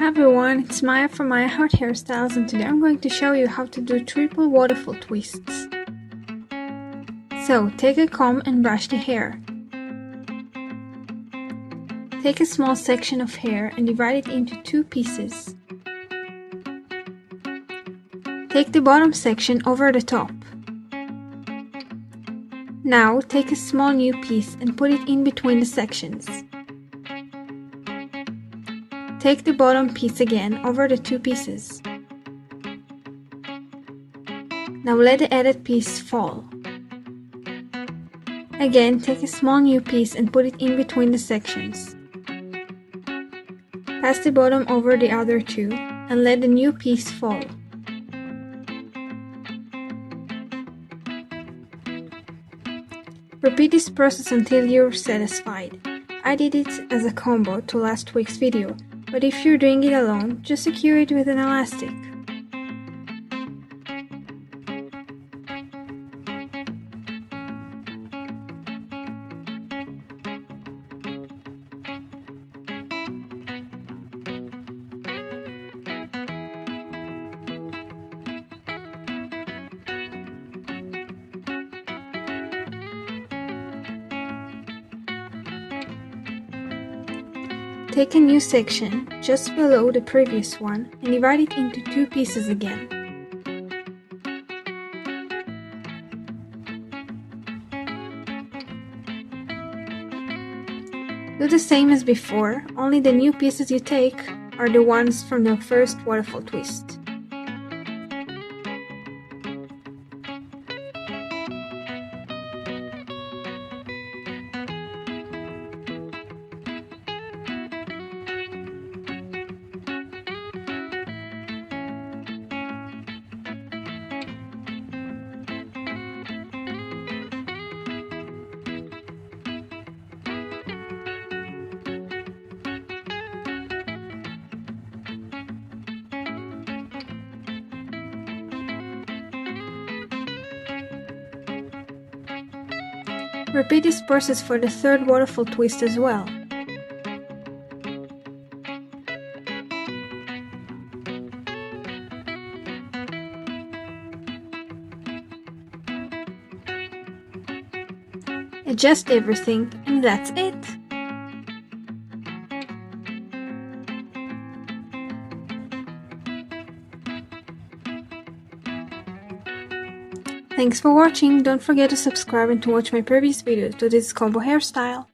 Hi everyone, it's Maya from Maya Heart Hairstyles, and today I'm going to show you how to do triple waterfall twists. So, take a comb and brush the hair. Take a small section of hair and divide it into two pieces. Take the bottom section over the top. Now, take a small new piece and put it in between the sections. Take the bottom piece again over the two pieces. Now let the added piece fall. Again, take a small new piece and put it in between the sections. Pass the bottom over the other two and let the new piece fall. Repeat this process until you're satisfied. I did it as a combo to last week's video, but if you're doing it alone, just secure it with an elastic. Take a new section just below the previous one and divide it into two pieces again. Do the same as before, only the new pieces you take are the ones from the first waterfall twist. Repeat this process for the third waterfall twist as well. Adjust everything, and that's it! Thanks for watching, don't forget to subscribe and to watch my previous videos to this combo hairstyle.